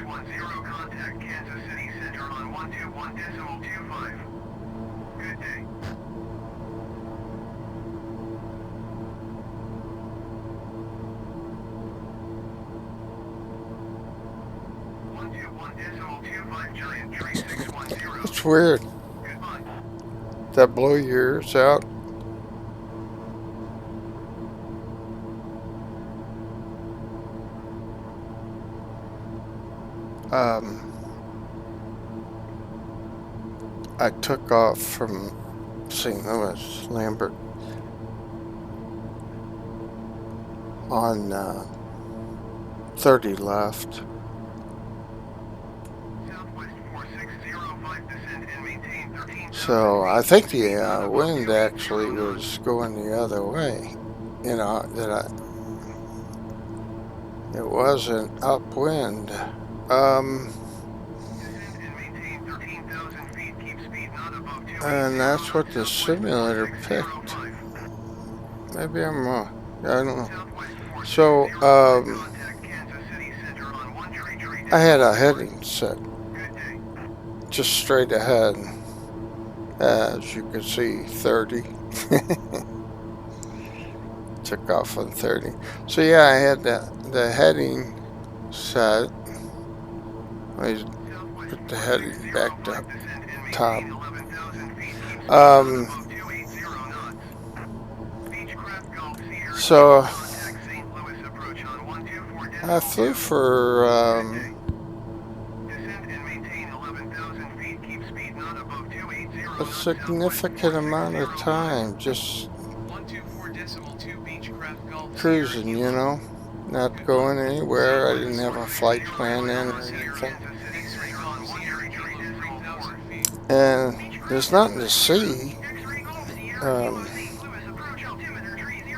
1610, contact Kansas City Center on 121.25. Good day. It's weird. That blow your ears out. I took off from St. Louis, Lambert, on 30 left. So I think the wind actually was going the other way. You know, it wasn't upwind. And that's what the simulator picked. Maybe I'm wrong. I don't know. So, I had a heading set just straight ahead. As you can see, 30. Took off on 30. So yeah, I had the heading set. Let me put the heading back to top. So I flew for a significant amount of time, just cruising, you know, not going anywhere. I didn't have a flight plan in or anything. And there's nothing to see,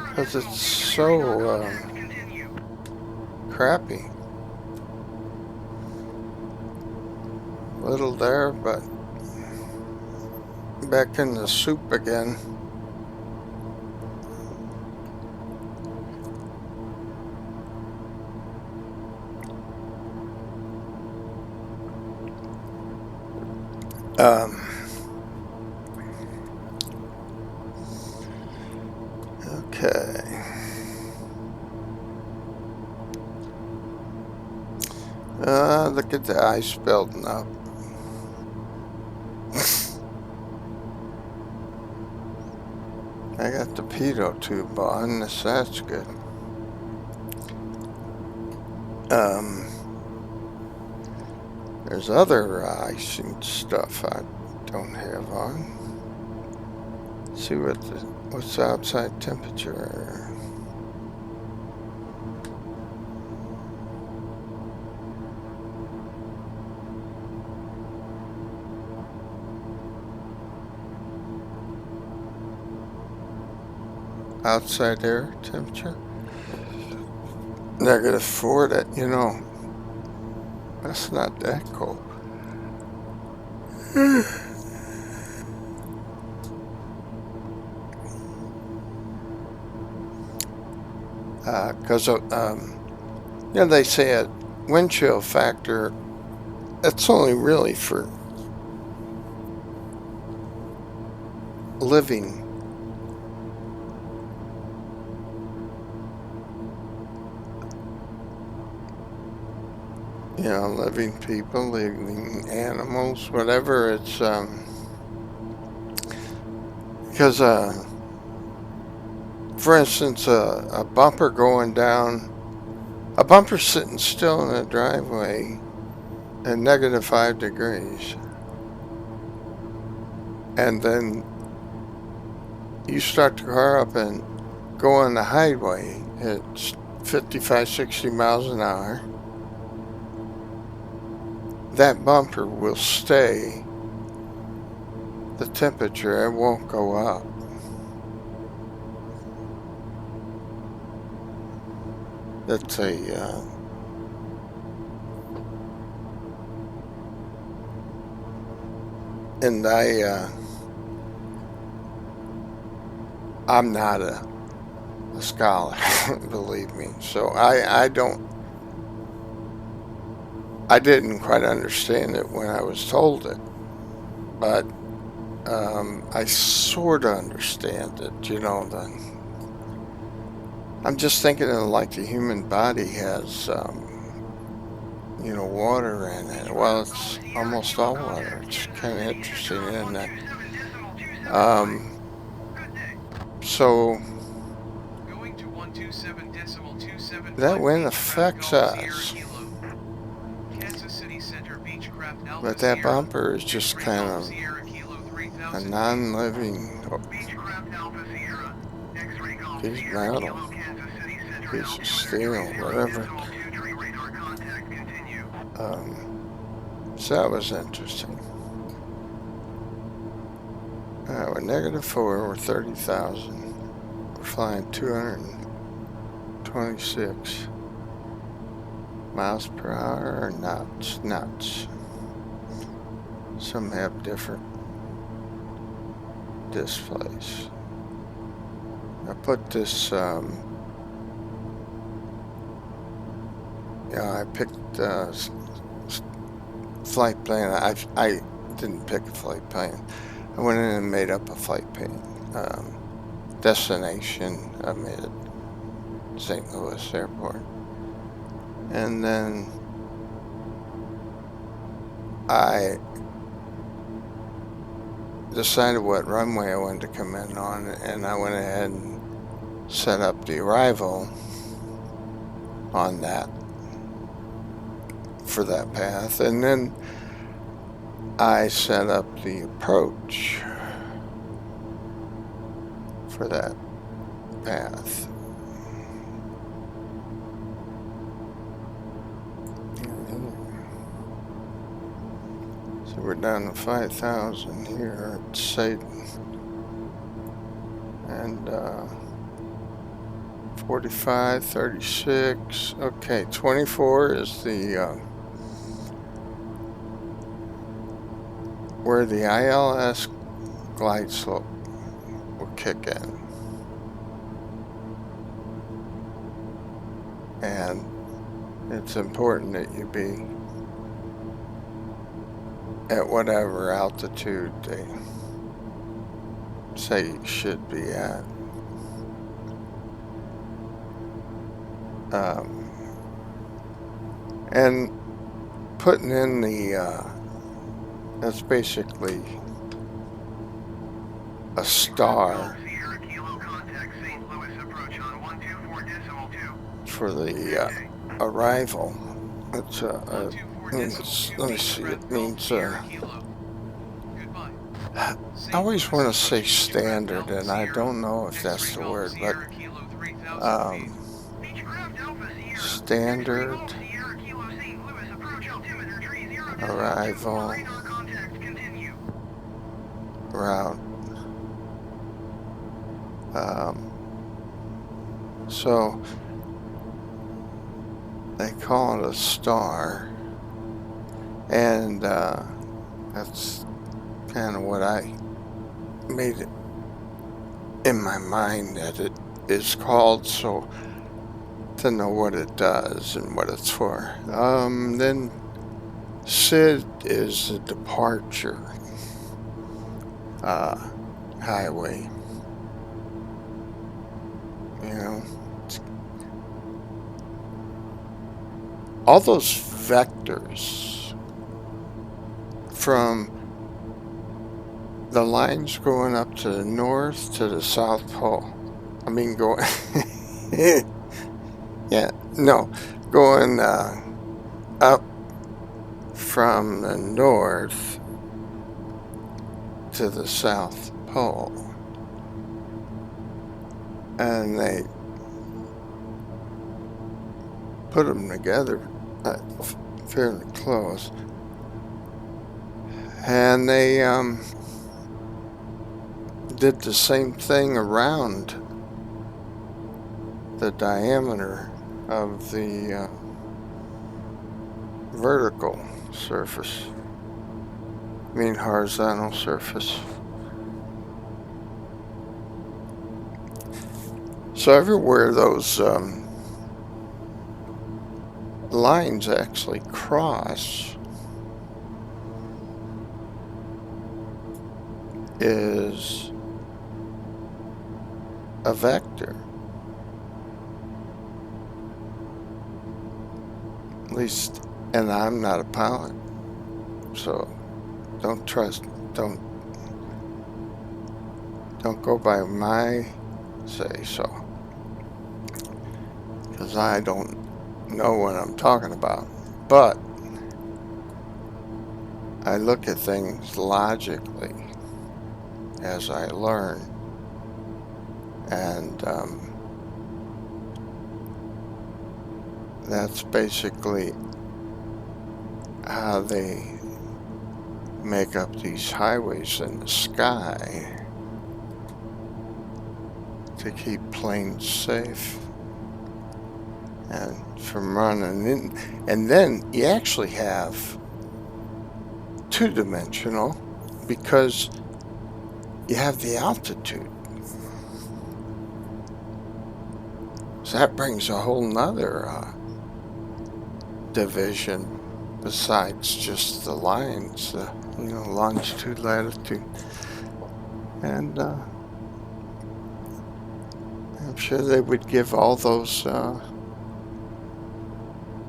because it's so crappy. Little there, but back in the soup again. Okay. Look at the ice building up. I got the pitot tube on this, that's good. There's other icing stuff I don't have on. Let's see what's the outside temperature. Outside air temperature. -4, you know. That's not that cold. Because you know, they say a wind chill factor, that's only really for living. You know, living people, living animals, whatever. It's because for instance, a bumper going down, a bumper sitting still in a driveway at -5 degrees, and then you start the car up and go on the highway at 55, 60 miles an hour. That bumper will stay the temperature, it won't go up. That's a and I'm not a scholar, believe me, so I don't I didn't quite understand it when I was told it, but I sort of understand it, you know. I'm just thinking of like the human body has, you know, water in it. Well, it's almost all water. It's kind of interesting, isn't it? So that wind affects us, but that bumper is just kind of a non-living piece of metal, piece of steel, whatever. So that was interesting. We're -4, we're 30,000. We're flying 226 miles per hour or knots. Some have different displays. I put this, I picked flight plan. I didn't pick a flight plan. I went in and made up a flight plan. Destination, I made it St. Louis Airport. And then I decided what runway I wanted to come in on, and I went ahead and set up the arrival on that for that path, and then I set up the approach for that path. So we're down to 5,000 here at Satan, and 45, 36, okay, 24 is the where the ILS glide slope will kick in. And it's important that you be at whatever altitude they say you should be at. And putting in the that's basically a star for the arrival. It's let me see, it means I always want to say standard, and I don't know if that's the word, but standard arrival route. So they call it a star, and that's kind of what I made it in my mind that it is called, so to know what it does and what it's for. Then SID is the departure highway. You know, all those vectors from the lines going up to the north to the South Pole. I mean, going going up from the north to the South Pole, and they put them together fairly close, and they did the same thing around the diameter of the vertical surface, I mean horizontal surface. So everywhere those lines actually cross is a vector. At least, and I'm not a pilot, so don't go by my say so, because I don't know what I'm talking about. But I look at things logically as I learn, and that's basically how they make up these highways in the sky to keep planes safe and from running in. And then you actually have two-dimensional because you have the altitude. So that brings a whole nother division besides just the lines, longitude, latitude. And I'm sure they would give all those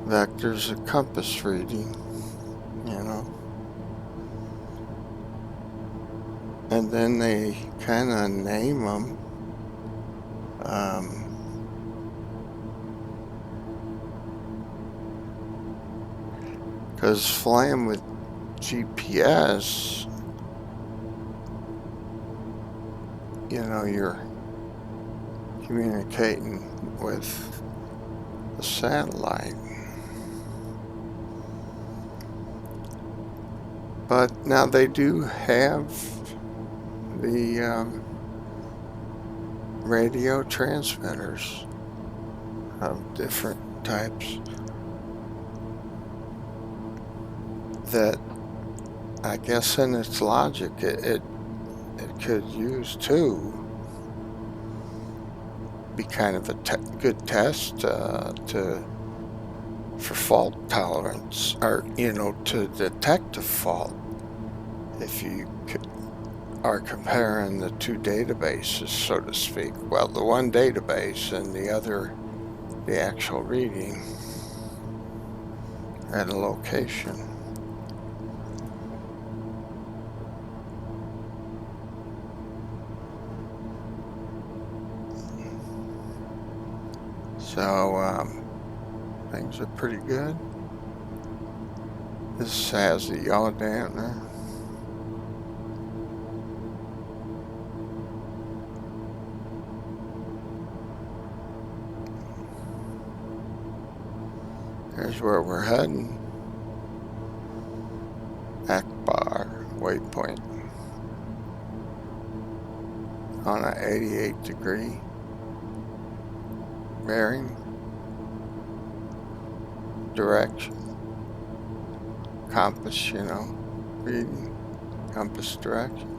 vectors a compass reading, And then they kind of name them. Because flying with GPS, you're communicating with the satellite. But now they do have the radio transmitters of different types that I guess in its logic it could use to be kind of a good test for fault tolerance, or to detect a fault if you are comparing the two databases, so to speak. Well, the one database and the other the actual reading at a location. So things are pretty good. This has the yaw dampener. Here's where we're heading. Akbar waypoint on an 88-degree bearing direction. Compass, reading compass direction.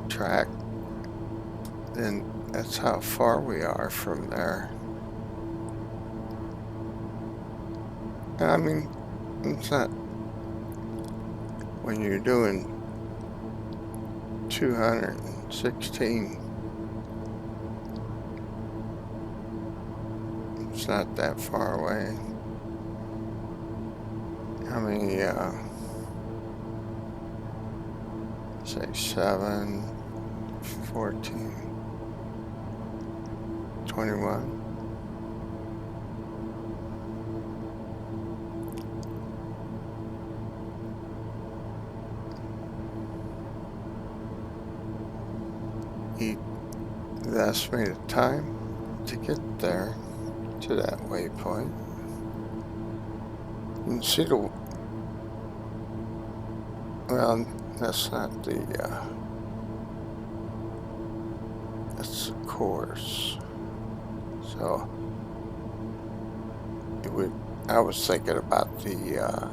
Track. Then that's how far we are from there. I mean, it's not, when you're doing 216, it's not that far away. How many, say 7, 14, 21. The estimated time to get there to that waypoint. You can see the, well, that's not the, that's the course. So it would, I was thinking about the,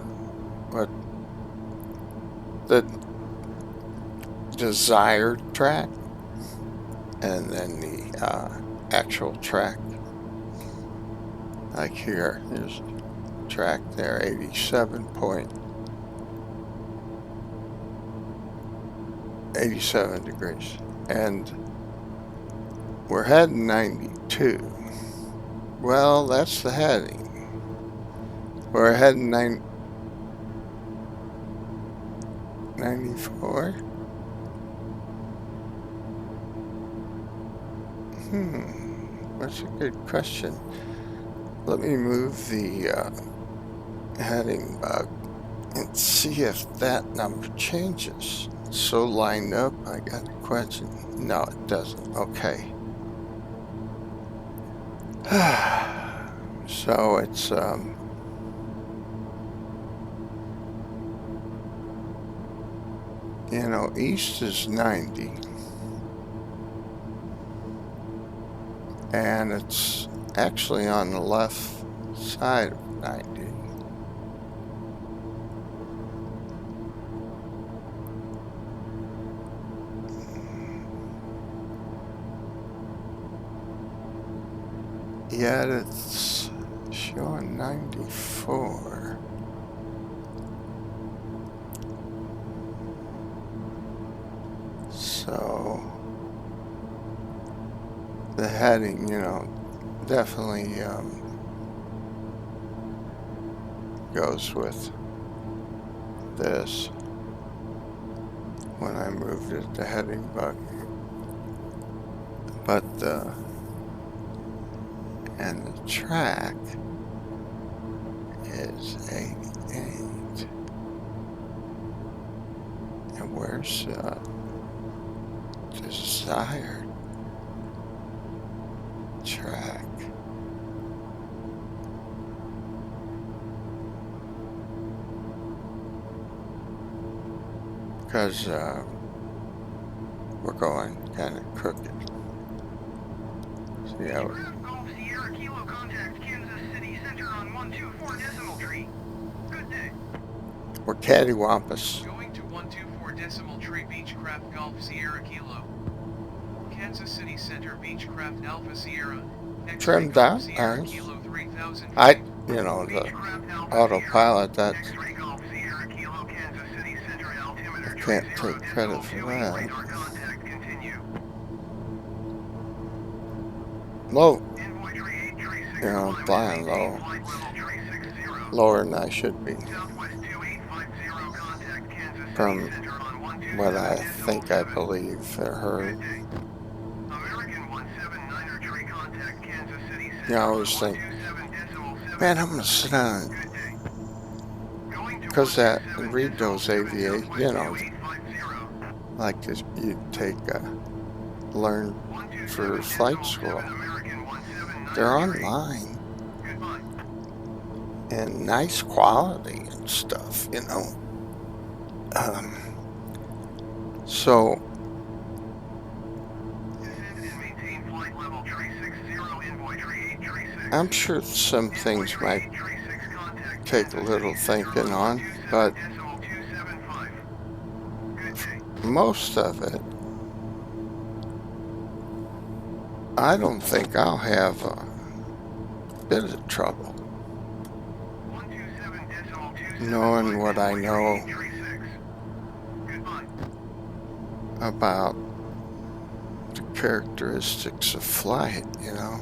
the desired track, and then the actual track. Like here, here's track there, 87 degrees, and we're heading 92. Well, that's the heading. We're heading 94. That's a good question. Let me move the heading bug and see if that number changes. It's so lined up, I got a question. No, it doesn't. Okay. So it's you know, east is 90, and it's actually on the left side of 90. Yet it's showing 94. So the heading, you know, definitely goes with this when I moved it to heading bug. But and the track is 88. And where's desired track? Because we're going kind of crooked. See how we're... Golf Sierra Kilo contact Kansas City Center on 124 decimal tree. Good day. We're cattywampus. Going to 124 decimal tree Beechcraft Golf Sierra Kilo. Kansas City Center Beechcraft Alpha Sierra. Trimmed out, Sierra Kilo 3000. you know, the autopilot, that X-ray Golf Sierra Kilo Kansas City Center altimeter I can't take credit for that. radar contact continue. Low, Envoy tree 836 you know, flying low, flight level tree 60. lower than I should be. Southwest 2850 contact Kansas City From Center on 127 what I think I 7. believe I heard. Good day. American 179er tree contact Kansas City Center. Yeah, I always think, 127.7. man, I'm gonna sit down Good day. Going to because that 127 read those aviation, Southwest you know, 2850. like this, you take learn for flight school. They're online Goodbye. and nice quality and stuff, you know. So Descend and maintain flight level tree 60. Envoy tree 836. I'm sure some things Envoy might tree 836 contact take a Kansas little City Center thinking on, 127.275. but Good day. most of it, I don't think I'll have a bit of trouble 127.275. knowing what I know Goodbye. about the characteristics of flight, you know.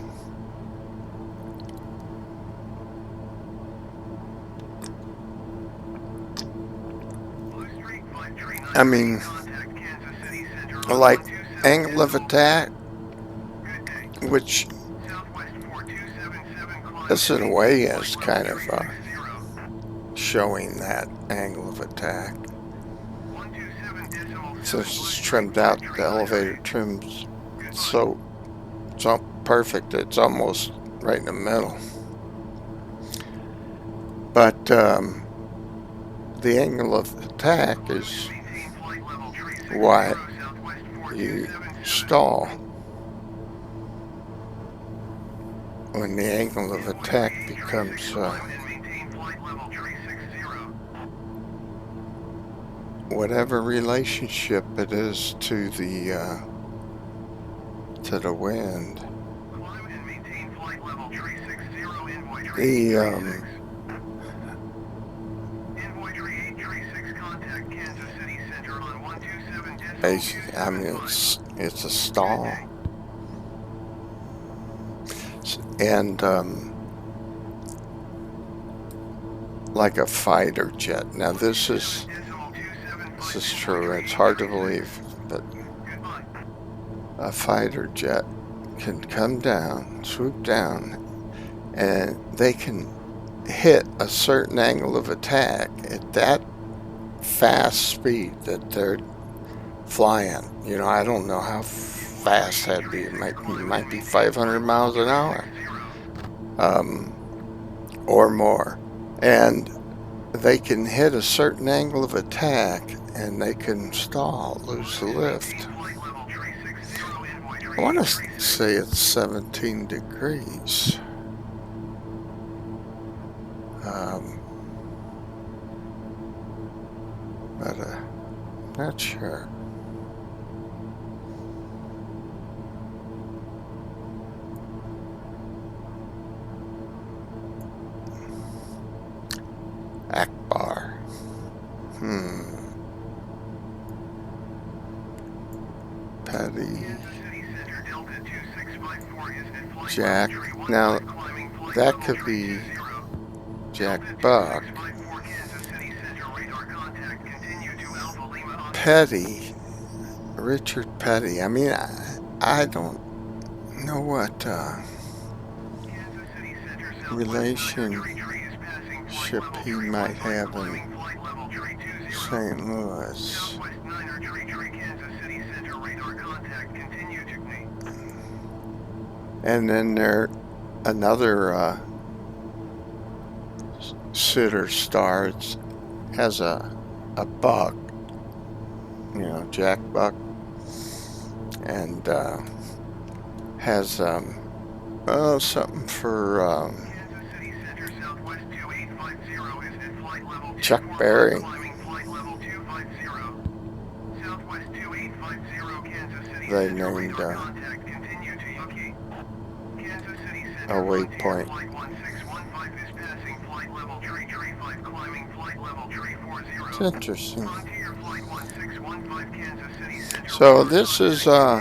Blue Street 539. I mean, Contact Kansas City Center on like 127 angle of attack, Good day. which Southwest 4277 climb this in a to way flight is level kind of 360. showing that angle of attack. 127.7 So it's trimmed out, the elevator trims so it's all perfect, it's almost right in the middle. But the angle of attack is why you stall. When the angle of attack becomes whatever relationship it is to the wind. The Envoy 3836, contact Kansas City Center on 127.27. I mean, it's a stall, and like a fighter jet. Now this is true. It's hard to believe, but a fighter jet can come down, swoop down, and they can hit a certain angle of attack at that fast speed that they're flying. You know, I don't know how fast that'd be. It might be 500 miles an hour, or more. And they can hit a certain angle of attack and they can stall, lose the lift. I want to say it's 17 degrees. But not sure. Akbar. Petty. Jack. Now, that could be Jack Buck. Petty. Richard Petty. I mean, I don't know what relationship he might have in St. Louis. And then another sitter star has a buck, you know, Jack Buck, and has something for Chuck Berry. They named a waypoint. It's interesting. So this is a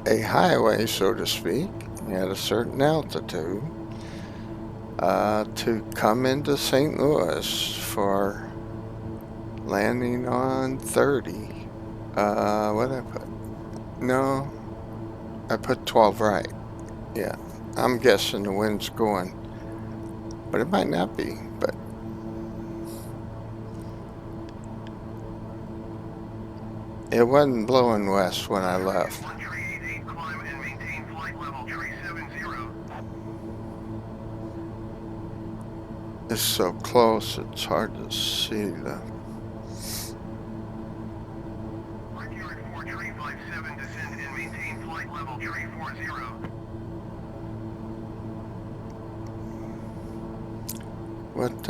highway, so to speak, at a certain altitude to come into St. Louis for landing on 30. What did I put? No, I put 12 right. Yeah, I'm guessing the wind's going, but it might not be. But it wasn't blowing west when I left. It's so close, it's hard to see the. What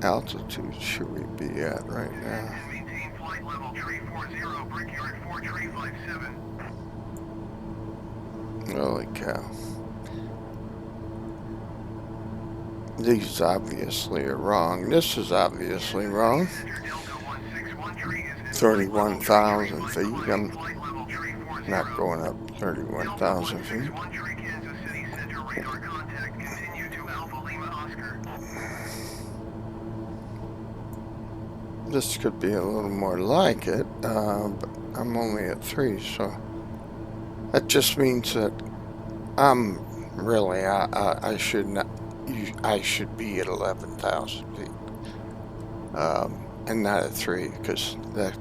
altitude should we be at right now? Holy cow. These obviously are wrong. This is obviously wrong. 31,000 feet. I'm not going up 31,000 feet. This could be a little more like it, but I'm only at 3, so that just means that I'm really, I should not. I should be at 11,000 feet, and not at 3, because that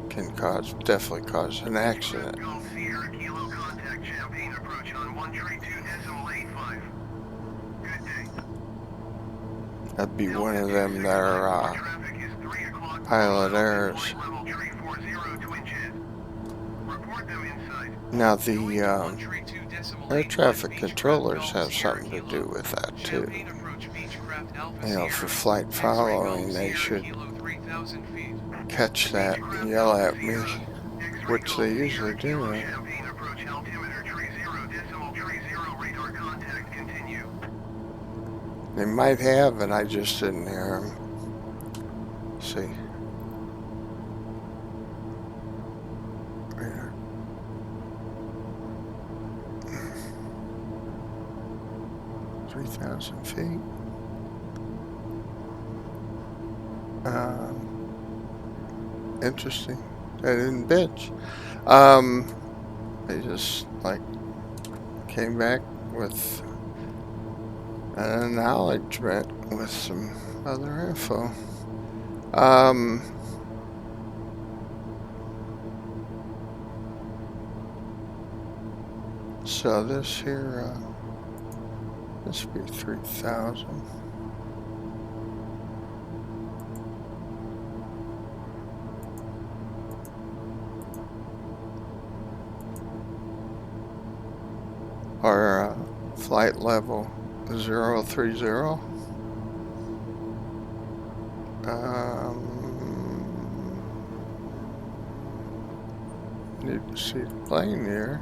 can definitely cause an accident. That'd be one of them that are pilot errors. Now the air traffic controllers have something to do with that too. You know, for flight following, they should catch that and yell at me, which they usually do. They might have, and I just didn't hear them. See. Radar. 3,000 feet. Interesting. They didn't bitch. They just like came back with an acknowledgement with some other info. So this here, this would be 3,000. Or flight level 030. Need to see the plane here.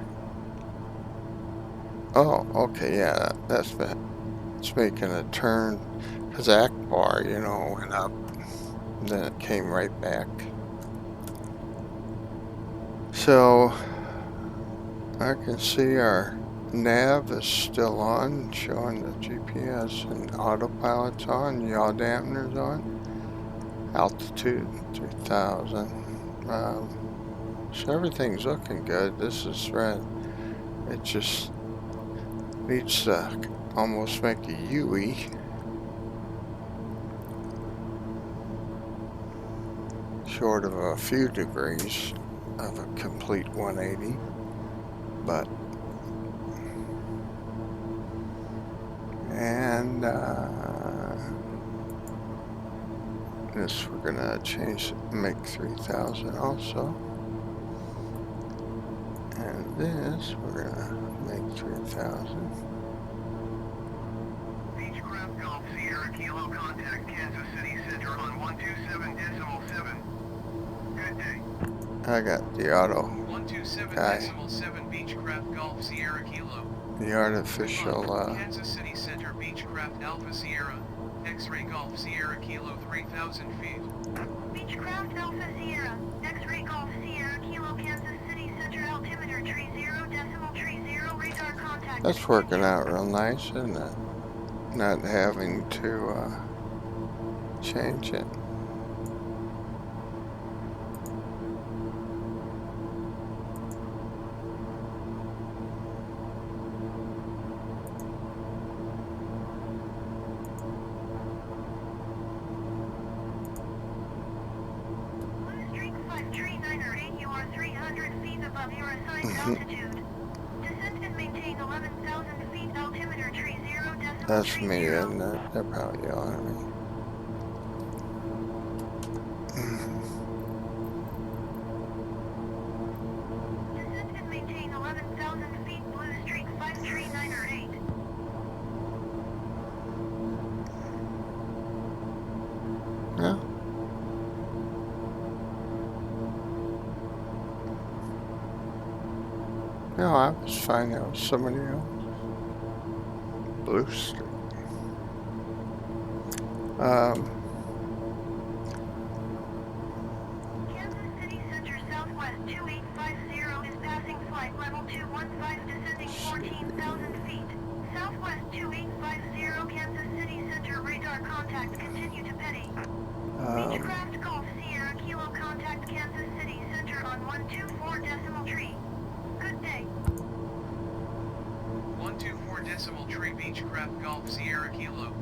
Oh, okay, yeah, that's it's making a turn. Because Akbar, you know, went up, and then it came right back. So I can see our nav is still on, showing the GPS and autopilot's on, yaw dampener's on, altitude 3,000. So everything's looking good. This is red. It just needs to almost make a U-E. Short of a few degrees of a complete 180, but and this we're gonna change, make 3,000 also, and this we're gonna make 3,000. Beechcraft Golf Sierra Kilo contact Kansas City Center on 127.7. Good day. I got the auto 127.7 Beechcraft Golf Sierra Kilo. the artificial Kansas City Center Beechcraft Alpha Sierra, X-Ray Golf Sierra Kilo 3,000 feet. Beechcraft Alpha Sierra, X-Ray Golf Sierra Kilo Kansas City Center altimeter tree 0.30 radar contact. That's working out real nice, isn't it? Not having to change it. You are 300 feet above your assigned altitude. Descend and maintain 11,000 feet altimeter tree 0.30. That's me, isn't it? They're probably yelling at me. Descend and maintain 11,000 feet blue streak 53908. Yeah. No, I was fine. That was somebody else. Blue streak. Kansas City Center Southwest 2850 is passing flight level 215 descending 14,000 feet. Southwest 2850 Kansas City Center radar contact continue to Petty. Beechcraft Golf Sierra Kilo contact Kansas City Center on 124.3. Good day. 124.3 Beechcraft Golf Sierra Kilo.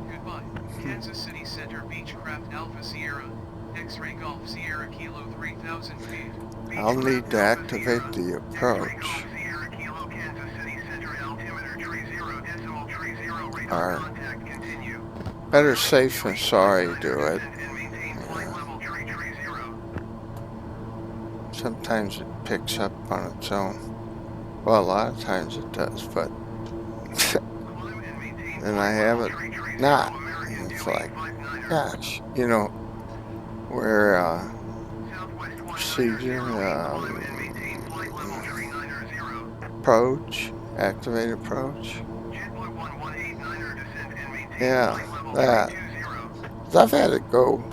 Goodbye. Kansas City Center Beechcraft Alpha Sierra, X-Ray Golf Sierra Kilo 3,000 feet. I'll need to activate the approach. Or better safe than sorry do it. Sometimes it picks up on its own. Well, a lot of times it does, but and I have it not. And it's like, gosh, you know, where procedure, approach, activate approach. Yeah, that. I've had to go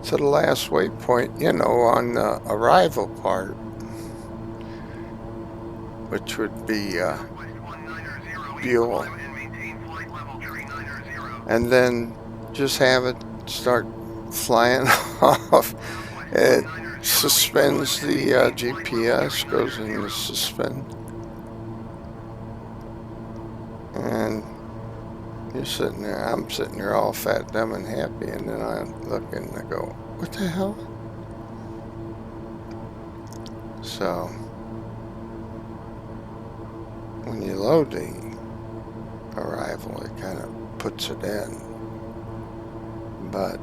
to the last waypoint, you know, on the arrival part, which would be Buell, and then just have it start flying off. It suspends the GPS, goes into suspend, and you're sitting there, I'm sitting there all fat, dumb, and happy, and then I look and I go, what the hell? So, when you load the arrival, it kind of puts it in, but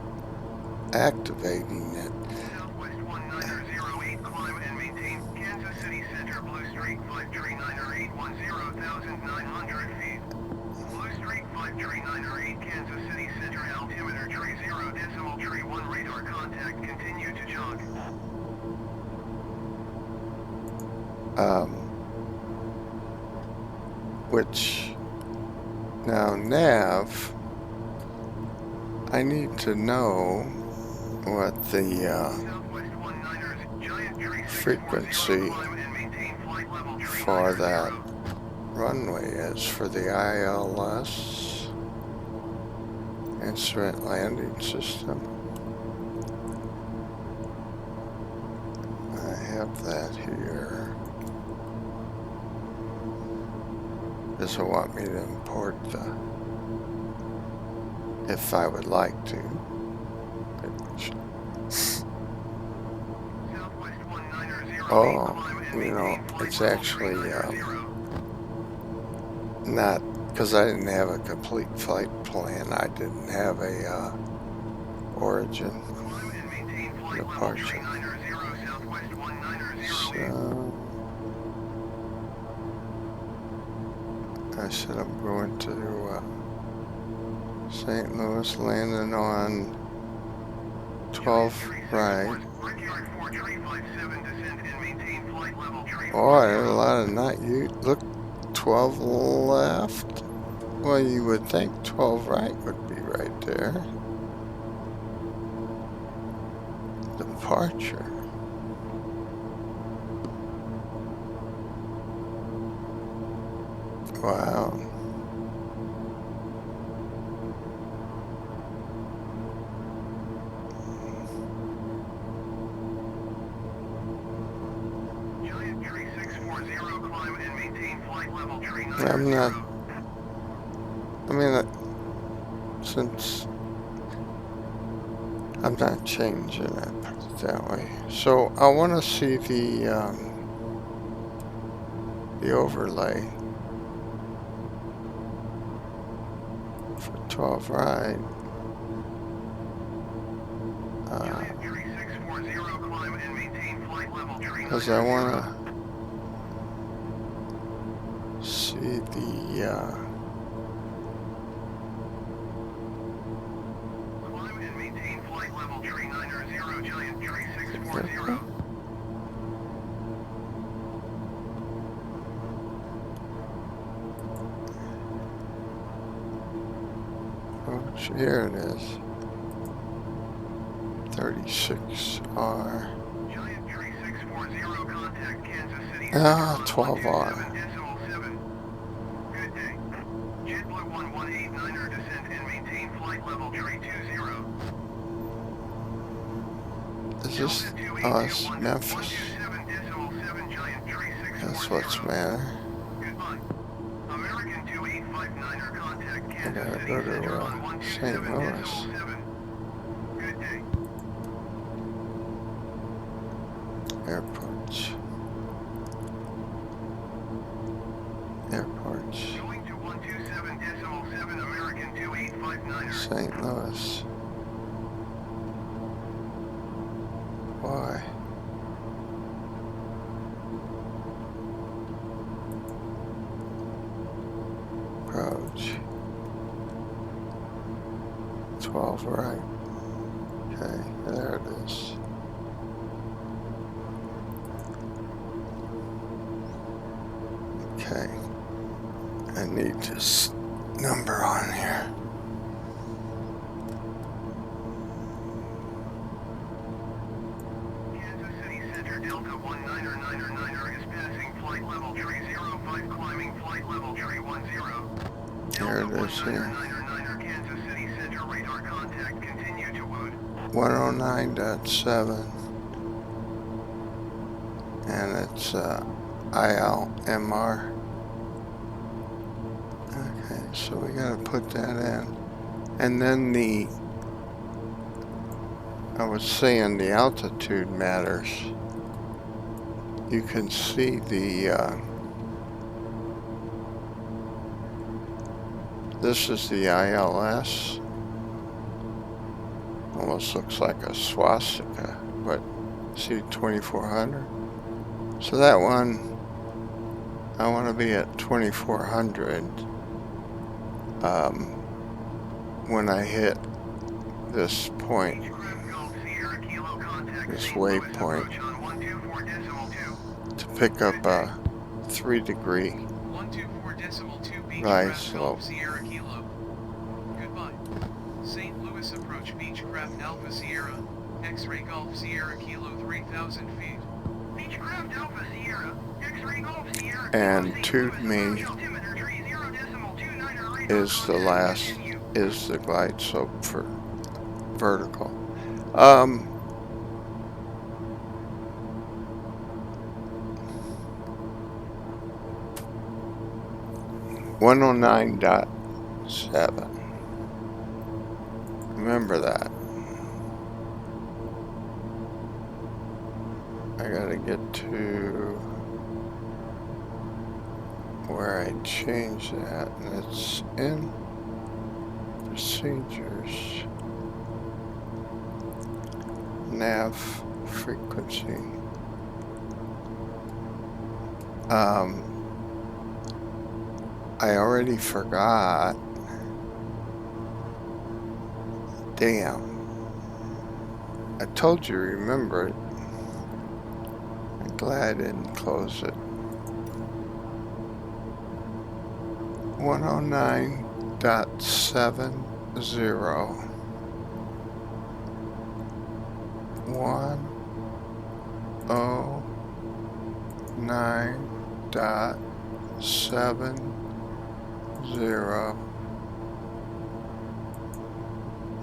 activating it, Southwest 1908, climb and maintain Kansas City Center, Blue Street, 5390810,900 feet. Blue Street, 53908, Kansas City Center, altimeter tree 0.1 radar contact, continue to jog. Which, now nav, I need to know what the frequency for that runway is for the ILS, Instrument Landing System. I have that here. Does it want me to import the, if I would like to. Oh, you know, it's actually not, because I didn't have a complete flight plan. I didn't have a origin departure. So I said I'm going to St. Louis, landing on 12 right. Boy, there's a lot of night. You look, 12 left. Well, you would think 12 right would be right there. Departure. Wow. I'm not, I mean, since I'm not changing it, put it that way. So I want to see the overlay for 12 right. Because I want to see the Climb and maintain flight level tree 990, giant tree 640. oh, here it is. 36R. Giant tree 640, contact Kansas City. 12R. Good day. JetBlue 1189er, descend and maintain flight level tree 20. Is this us, Memphis? That's what's matter. Goodbye. American 2859er, contact I Kansas gotta City go Center to on St. Louis. 127.7. Good day. Airports. Airports. Going to 127.7, American 2859er. St. Louis. Why? Approach. 12 right. Okay, there it is. Okay. I need this number on here. Center Delta 199er is passing flight level tree 05, climbing flight level tree 10. Here it is here. 199er Kansas City Center radar contact, continue to wood. 109.7. And it's ILMR. Okay, so we gotta put that in. And then I was saying the altitude matters. You can see this is the ILS. Almost looks like a swastika, but see 2400. So that one, I want to be at 2400 when I hit this point, this waypoint, to pick up a 3-degree 124.2 rise Beechcraft slope. Golf Sierra Kilo. Goodbye. St. Louis approach Beechcraft Alpha Sierra, X-ray Golf Sierra Kilo 3,000 feet. Beechcraft Alpha Sierra, X-ray Golf Sierra. And to me is the glide slope for vertical. 109.7. Remember that. I gotta get to where I change that, and it's in procedures, nav frequency. I already forgot. Damn. I told you, remember it. I'm glad I didn't close it. 109.70. 109.70.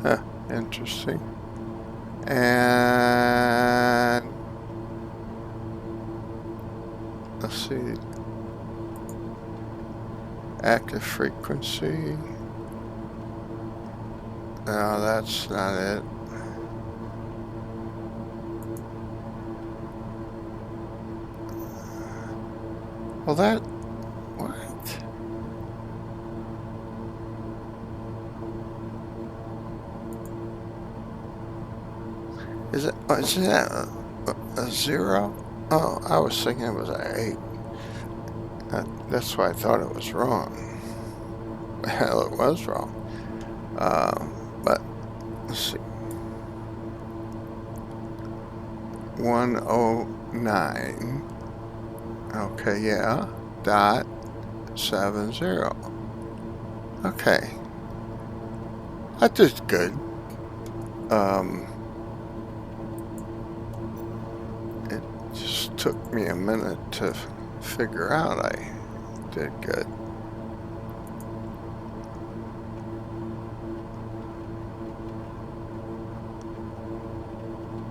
Huh, interesting. And let's see. Active frequency. No, that's not it. Well, that, what? Is that a 0? Oh, I was thinking it was an 8. That's why I thought it was wrong. Well, it was wrong. But let's see. 109. Okay, yeah. .70. Okay. That is good. It just took me a minute to figure out I did good.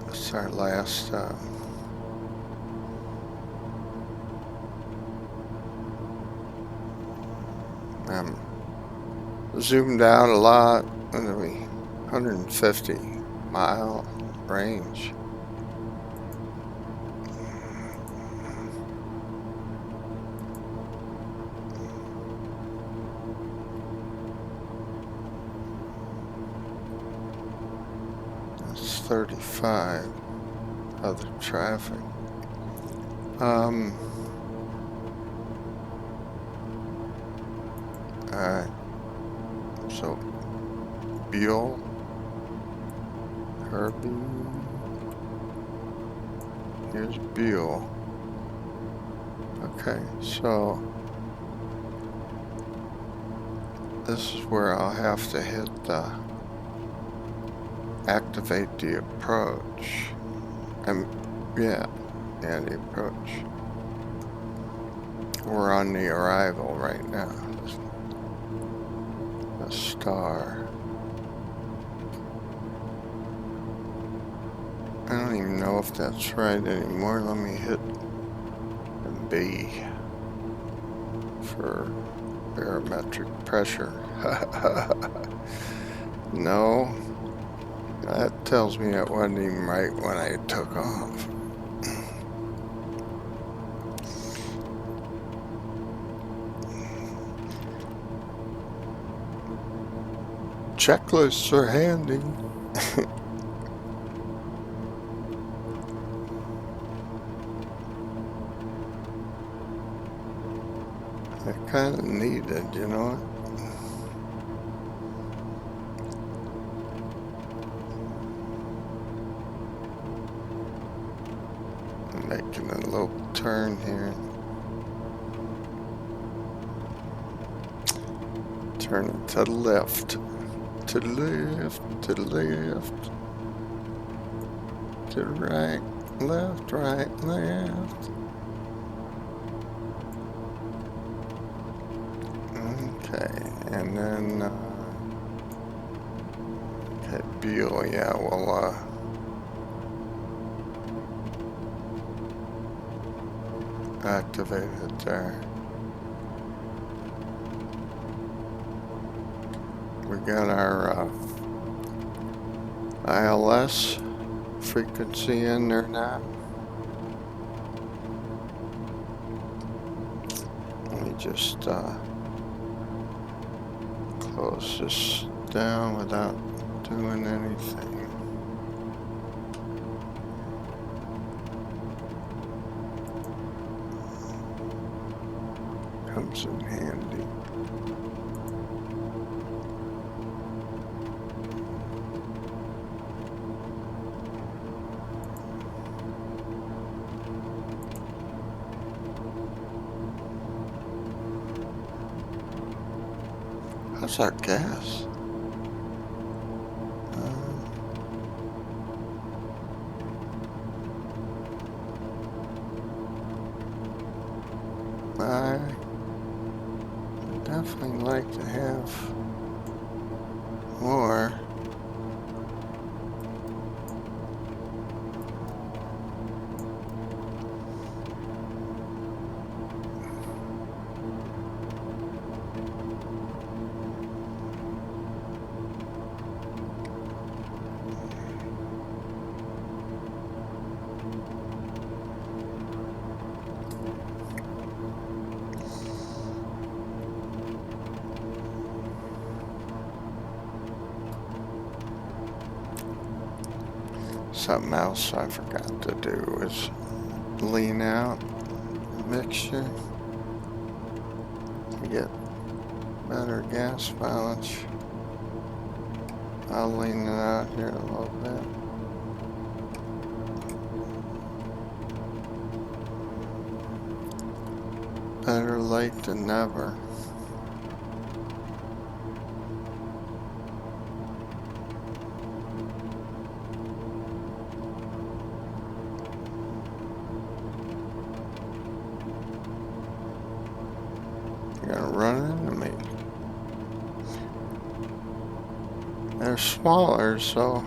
That's our last I'm zoomed out a lot. It'll be 150 mile range. That's 35 other traffic. Alright, so Buell, Herbie, here's Buell. Okay, so this is where I'll have to hit the activate the approach. And yeah, Yeah, the approach. We're on the arrival right now. A star. I don't even know if that's right anymore. Let me hit the B for barometric pressure. No, that tells me it wasn't even right when I took off. Checklists are handy. They're kind of needed, you know. I'm making a little turn here. Turning to the left. To the left, to the left, to the right, left, left. Okay, and then, okay, Beale, yeah, we'll, activate it there. We got our ILS frequency in there now. Let me just close this down without doing anything. Comes in handy. How's our gas? I definitely like to have more. Something else I forgot to do is lean out mixture to get better gas mileage. I'll lean it out here a little bit. Better late than never. Run into me. They're smaller, so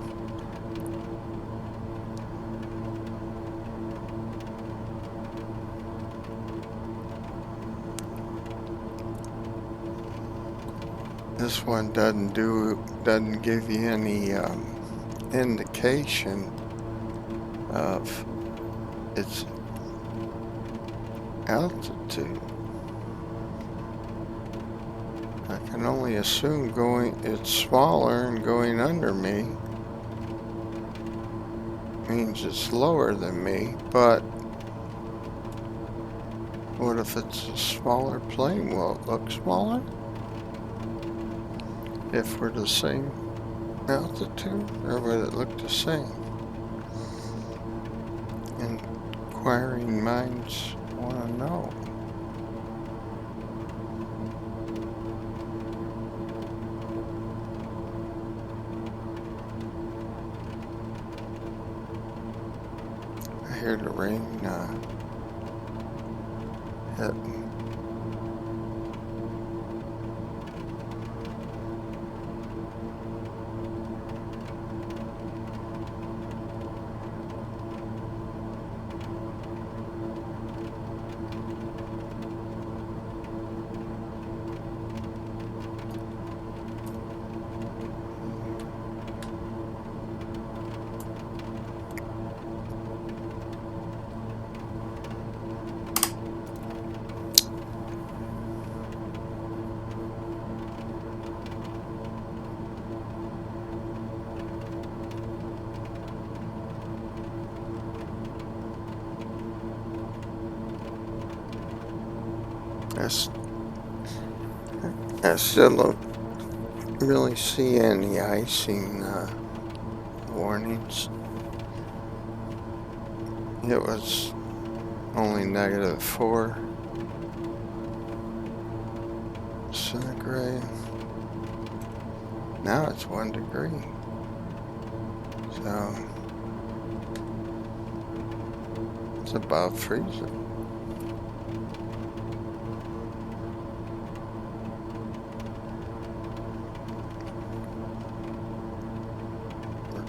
this one doesn't give you any indication of its altitude. I can only assume it's smaller and going under me means it's lower than me, but what if it's a smaller plane? Will it look smaller if we're the same altitude, or would it look the same? Inquiring minds want to know. hear the rain hit. I still don't really see any icing warnings. It was only -4 centigrade. Now it's 1 degree. So it's above freezing.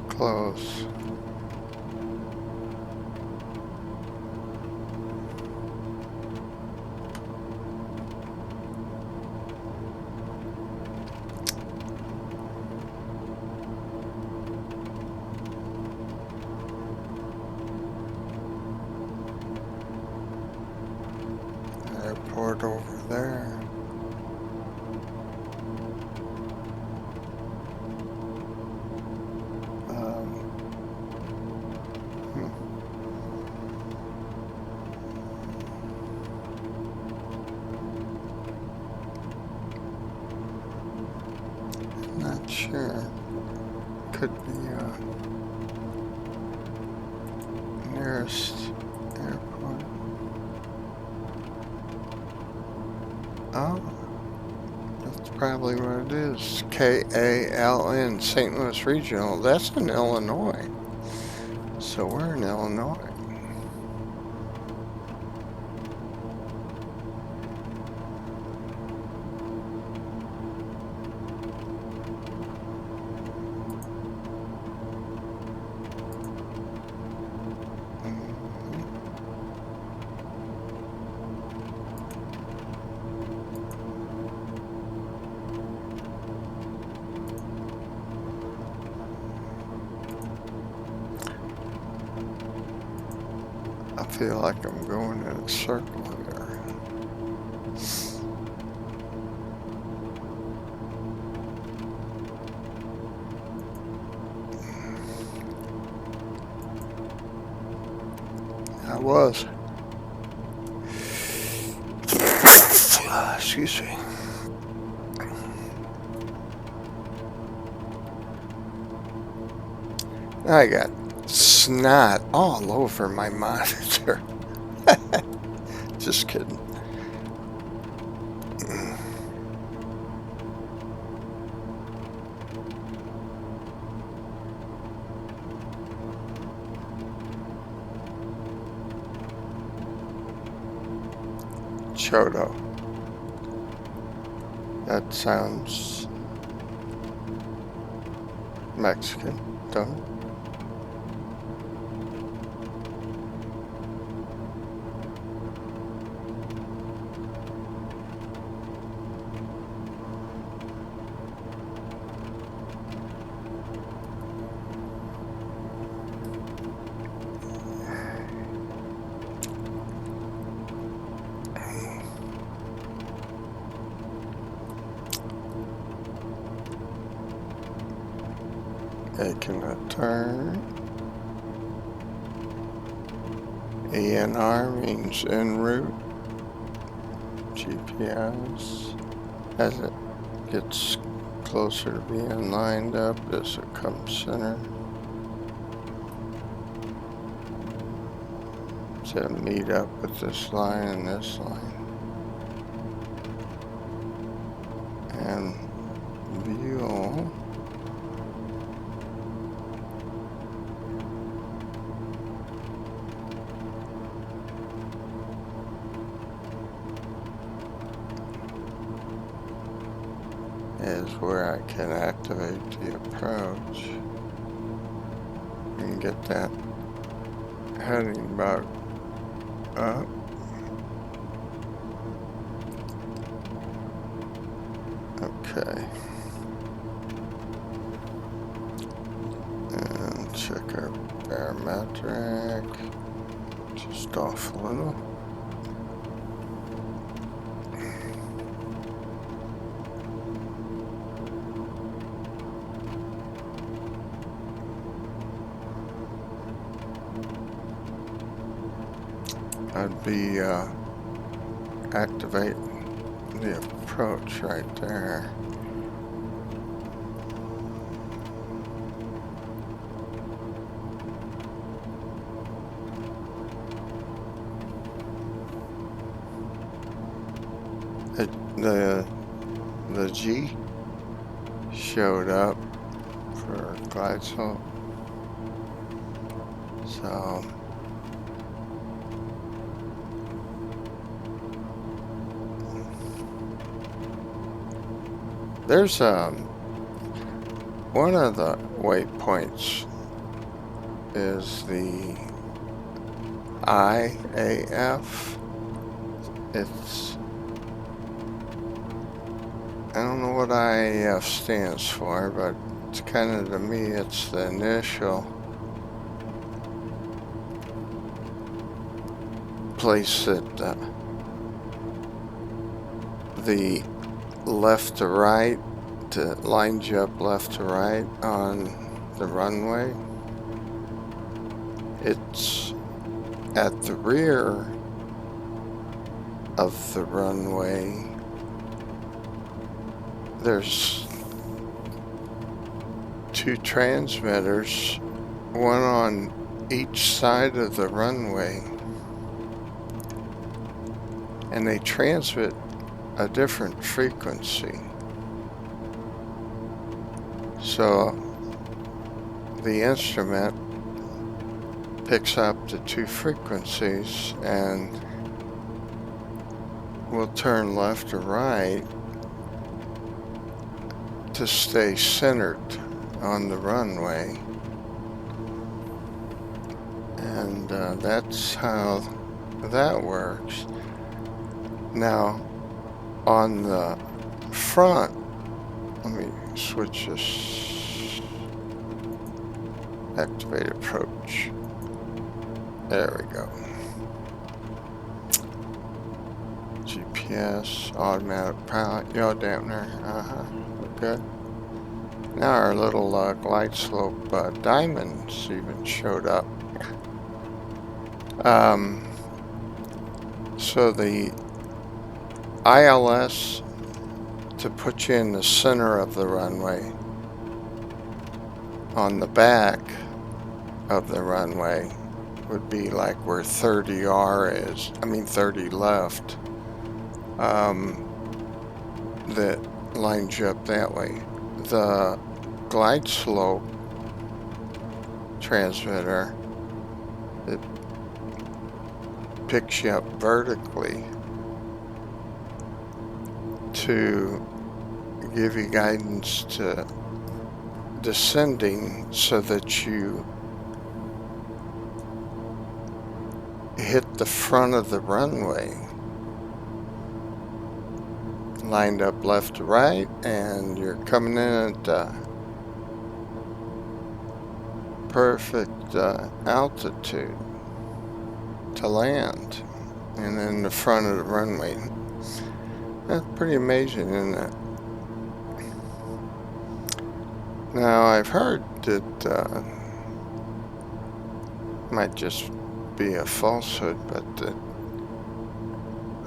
Close. Airport over there. Not sure. Could be nearest airport. Oh, that's probably what it is. KALN, St. Louis Regional. That's in Illinois. So we're in Illinois. I feel like I'm going in a circle here. I was. Excuse me. I got snot all over my monitor. Just kidding. Choto. That sounds Mexican, don't it? Making a turn. ENR means en route. GPS, as it gets closer to being lined up as it comes center. To meet up with this line and this line. And view. is where I can activate the approach and get that heading bug up. Okay. And check our barometric. Just off a little. I'd be activate the approach right there. The G showed up for glide slope, so there's one of the waypoints is the IAF. It's, I don't know what IAF stands for, but it's kind of, to me, it's the initial place that the left to right, lines you up left to right on the runway. It's at the rear of the runway. There's two transmitters, one on each side of the runway, and they transmit a different frequency. So the instrument picks up the two frequencies and will turn left or right to stay centered on the runway. And that's how that works. Now, on the front, let me switch this, activate approach. There we go. GPS, automatic pilot, yaw dampener, we're good. Now our little glide slope diamonds even showed up. So the ILS to put you in the center of the runway. On the back of the runway would be like where 30R is, 30 left, that lines you up that way. The glide slope transmitter, it picks you up vertically to give you guidance to descending so that you hit the front of the runway, lined up left to right, and you're coming in at perfect altitude to land, and then the front of the runway. That's pretty amazing, isn't it? Now, I've heard that might just be a falsehood, but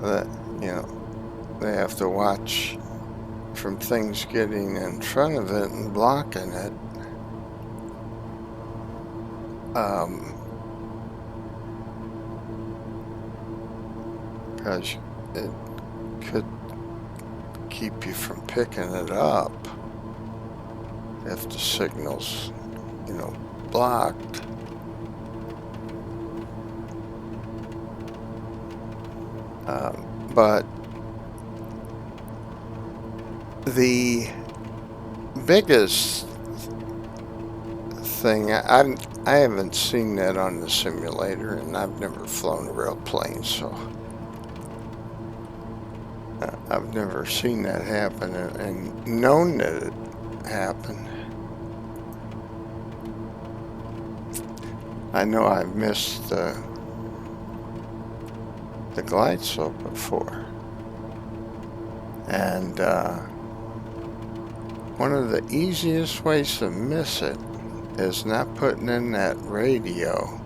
that they have to watch from things getting in front of it and blocking it. Because it could keep you from picking it up if the signal's, blocked. But the biggest thing, I haven't seen that on the simulator, and I've never flown a real plane, so I've never seen that happen and known that it happened. I know I've missed the glide slope before, and one of the easiest ways to miss it is not putting in that radio,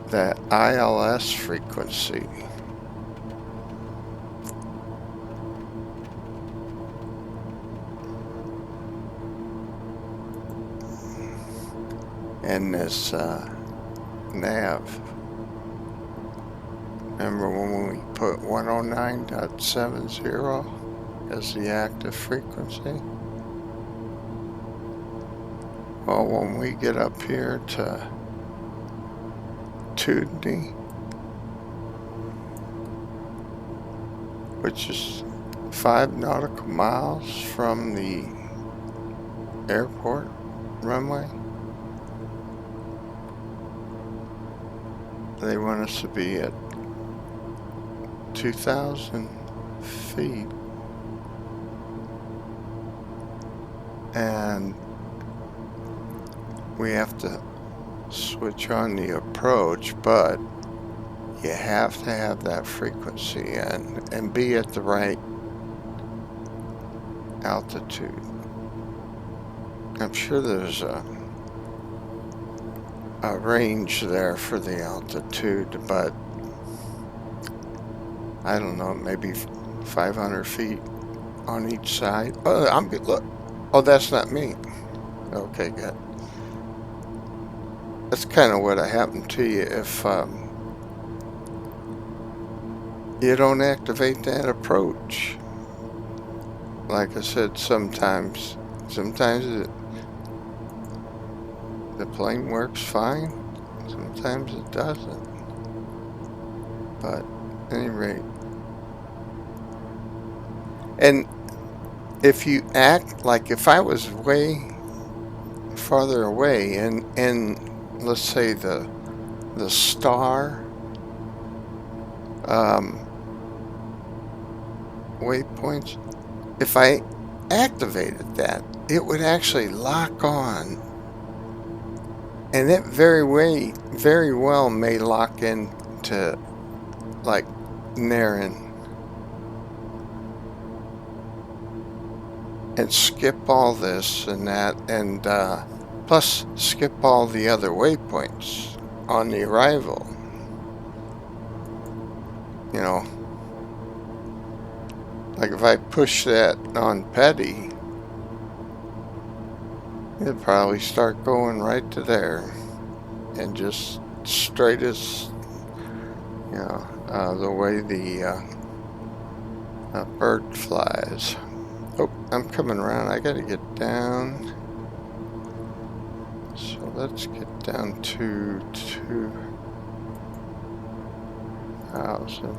that ILS frequency. And this nav. Remember when we put 109.70 as the active frequency? Well, when we get up here to Tudney, which is 5 nautical miles from the airport runway, they want us to be at 2,000 feet, and we have to switch on the approach, but you have to have that frequency and be at the right altitude. I'm sure there's a range there for the altitude, but I don't know, maybe 500 feet on each side. Oh, I'm good. Look. Oh, that's not me. Okay, good. That's kind of what happened to you if you don't activate that approach. Like I said, sometimes the plane works fine, sometimes it doesn't. But at any rate, and if you act like, if I was way farther away and let's say the star waypoints, if I activated that, it would actually lock on, and it very well may lock into like Naren and skip all this and that, and plus skip all the other waypoints on the arrival. You know, like if I push that on Petty, it'd probably start going right to there and just straight as, you know, the way the bird flies. Oh, I'm coming around. I gotta get down. So let's get down to 2,000.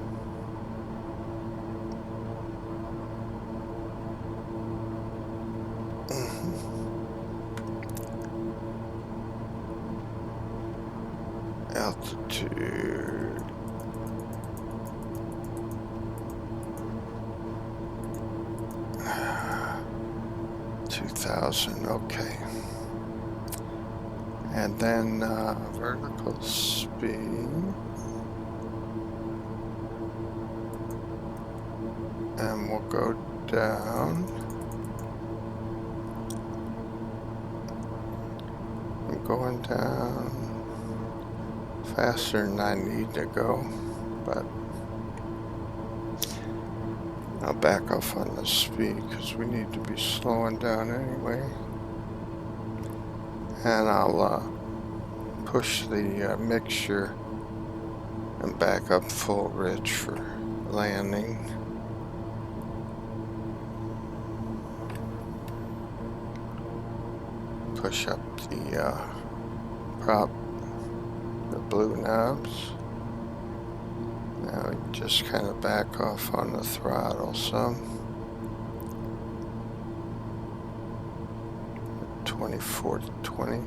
Altitude. Okay. And then vertical speed. And we'll go down. I'm going down faster than I need to go, but I'll back off on the speed because we need to be slowing down anyway. And I'll push the mixture and back up full rich for landing. Push up the prop, the blue knobs. Now we just kind of back off on the throttle some. 24 to 20.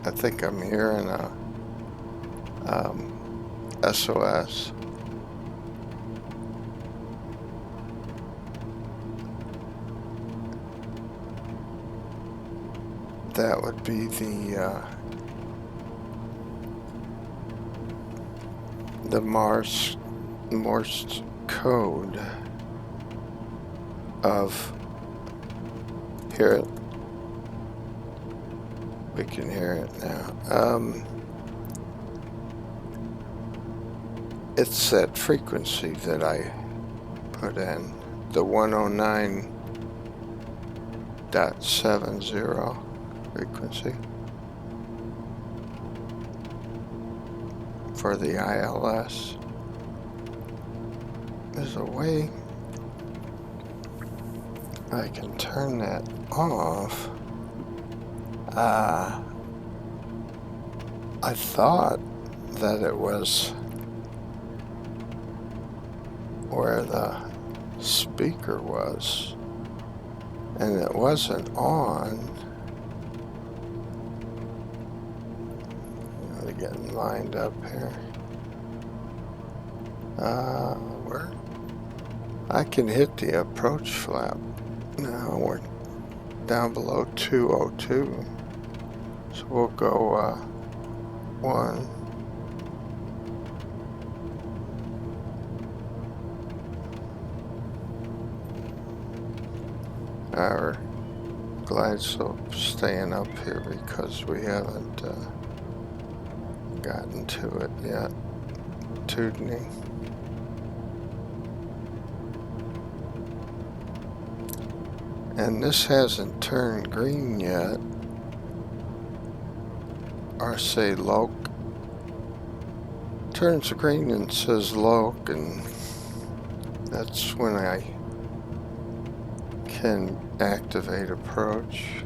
I think I'm hearing a SOS. That would be the Morse code of, hear it. We can hear it now. It's that frequency that I put in, the 109.70 frequency for the ILS. There's a way I can turn that off. I thought that it was where the speaker was, and it wasn't on. They're getting lined up here. Where? I can hit the approach flap. Now we're down below 202. So we'll go 1. Our glide slope staying up here because we haven't gotten to it yet. Tuning. And this hasn't turned green yet, or say loc. Turns green and says loc, and that's when I can activate approach.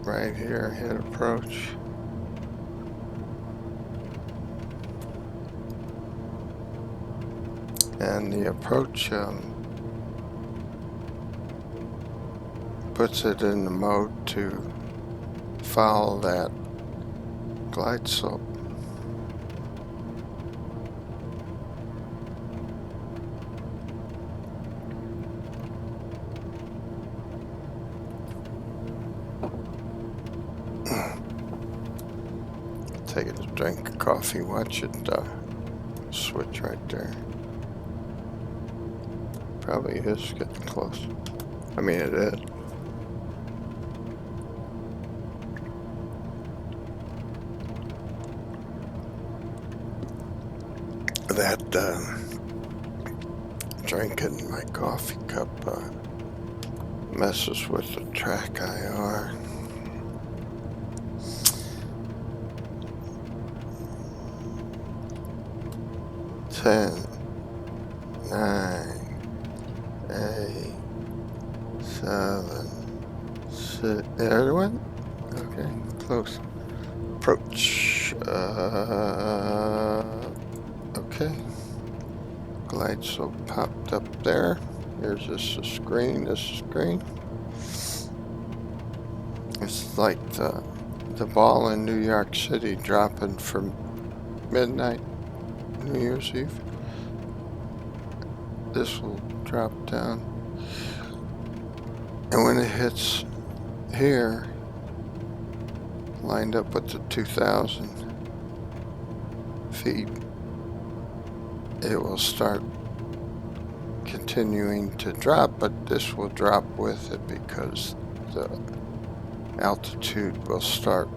Right here, hit approach. And the approach puts it in the mode to follow that glide slope. Take a drink of coffee, watch it switch right there. Probably is getting close. I mean, it is. That drinking my coffee cup messes with the track IR. Ten, 9, 8, 7, 6. There it went. Okay, close. Approach. Okay. Glide slope popped up there. Here's this screen. This screen. It's like the ball in New York City dropping from midnight, New Year's Eve. This will drop down, and when it hits here, lined up with the 2,000 feet, it will start continuing to drop, but this will drop with it because the altitude will start,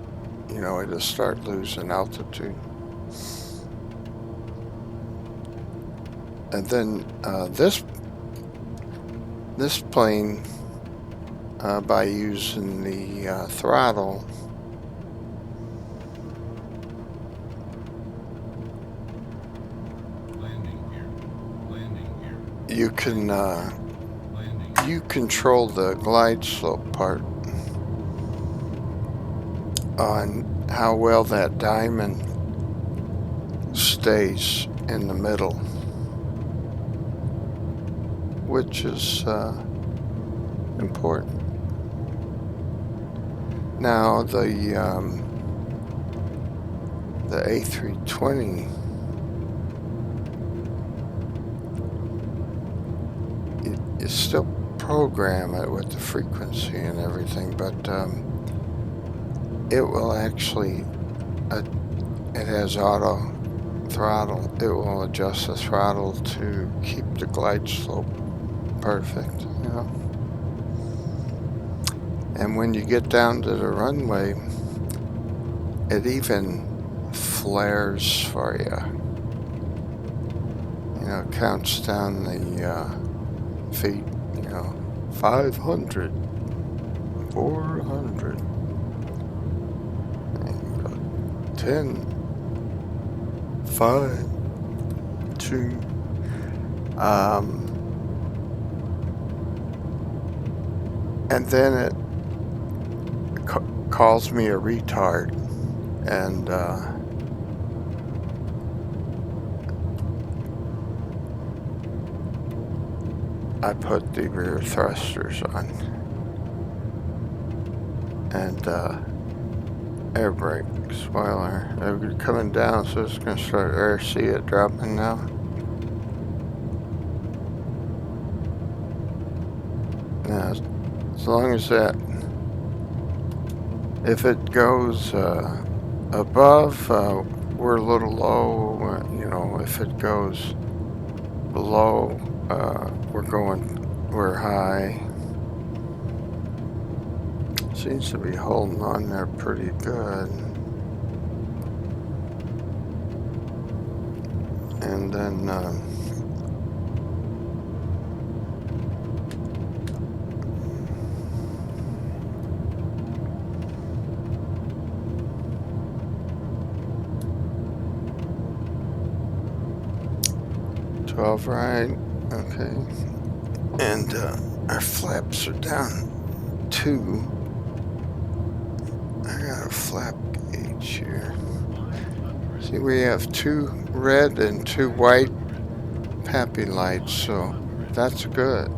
it'll start losing altitude. And then this plane, by using the throttle, you can you control the glide slope part on how well that diamond stays in the middle, which is important. Now the A320, you still program it with the frequency and everything, but it will actually, it has auto throttle. It will adjust the throttle to keep the glide slope perfect, you know. And when you get down to the runway, it even flares for you. You know, it counts down the feet, you know, 500, 400, and 10, 5, 2, and then it calls me a retard, and I put the rear thrusters on and air brake spoiler. They're coming down, so it's going to start air. See it dropping now. Now, as long as that, if it goes above, we're a little low. You know, if it goes below, we're high. Seems to be holding on there pretty good. And then 12 right, okay. And our flaps are down 2. I got a flap gauge here. See, we have 2 red and 2 white PAPI lights, so that's good.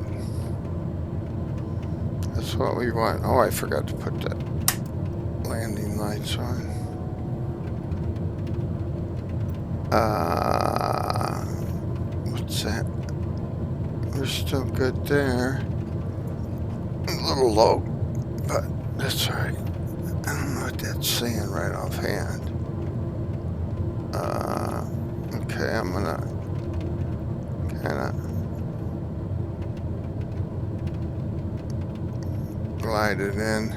That's what we want. Oh, I forgot to put the landing lights on. What's that? We're still good there. A little low, but that's alright. I don't know what that's saying right offhand. Okay, I'm gonna kinda glide it in.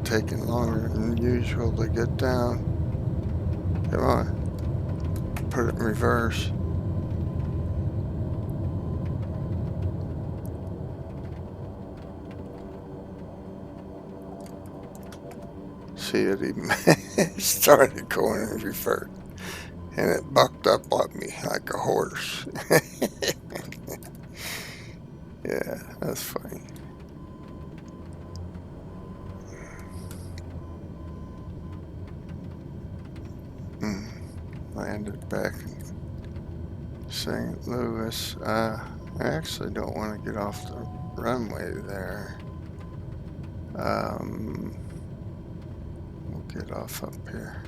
Taking longer than usual to get down. Come on. Put it in reverse. See, it even started going in reverse. And it bucked up on me like a horse. Yeah, that's funny. Landed back in St. Louis. I actually don't want to get off the runway there. We'll get off up here.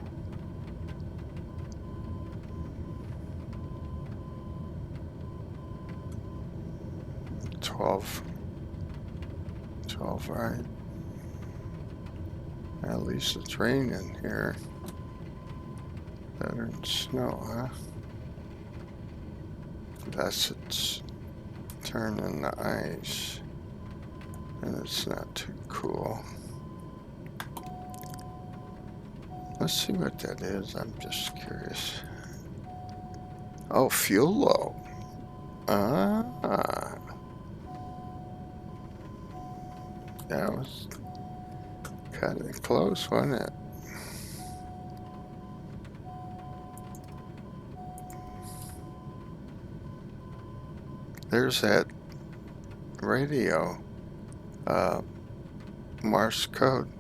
Twelve right. At least it's raining here. Better than snow, huh? Unless it's turning the ice, and it's not too cool. Let's see what that is. I'm just curious. Oh, fuel low. That was kind of close, wasn't it? There's that radio, Morse code.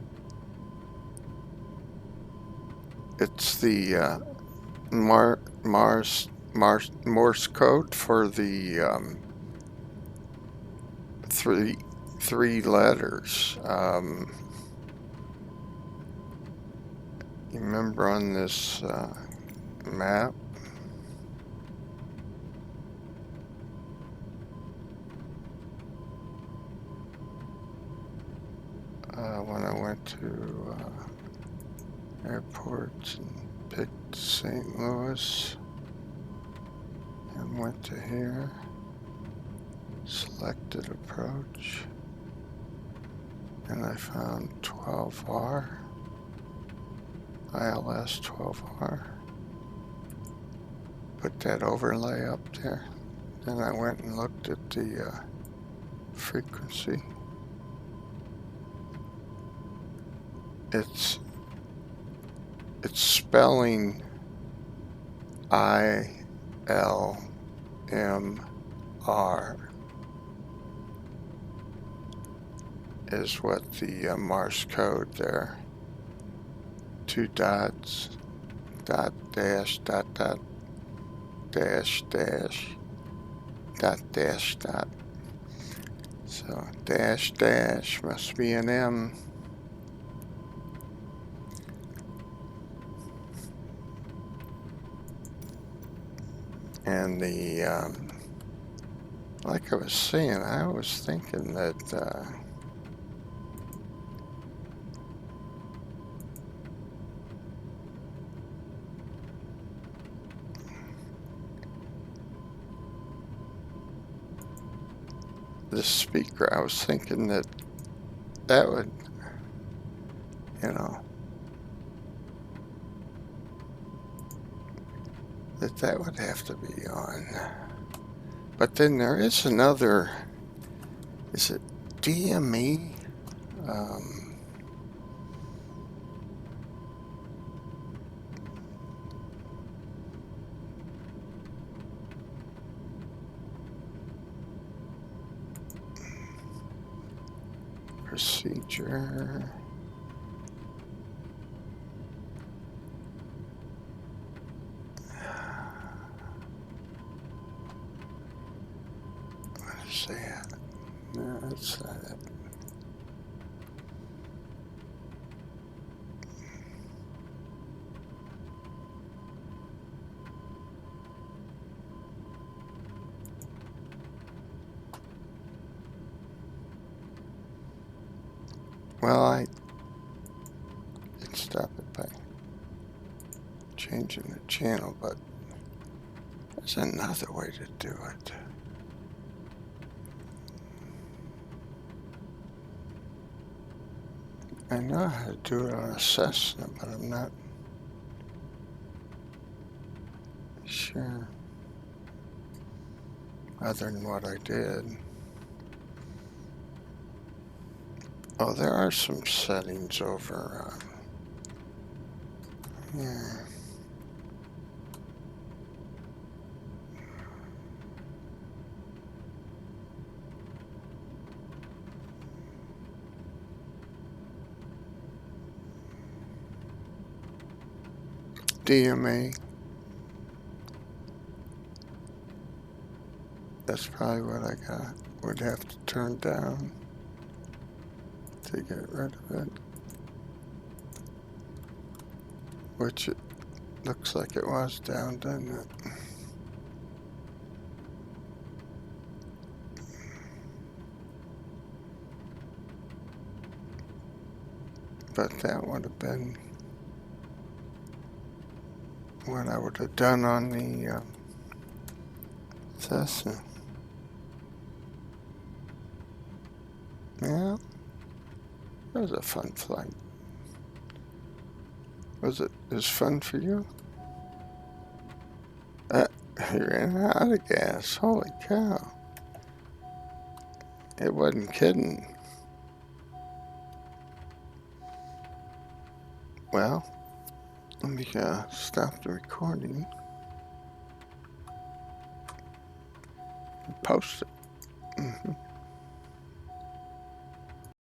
It's the Morse code for the three letters. You remember on this map? When I went to airports and picked St. Louis and went to here, selected approach, and I found 12R, ILS 12R. Put that overlay up there. Then I went and looked at the frequency. It's spelling ILMR is what the Morse code there. 2 dots, dot dash, dot dot, dash dash, dot dash dot. So dash dash must be an M. And the, like I was saying, I was thinking that this speaker, I was thinking that would, you know, that would have to be on. But then there is another, is it DME? Procedure. What is that? No, that's not it. Well, I can stop it by changing the channel, but there's another way to do it. I know how to do it on a Cessna, but I'm not sure, other than what I did. Oh, there are some settings over here. DMA. That's probably what I would have to turn down to get rid of it. Which it looks like it was down, doesn't it? But that would have been what I would have done on the Cessna. Yeah, that was a fun flight. Was it as fun for you? You ran out of gas. Holy cow. It wasn't kidding. Well, let me stop the recording and post it.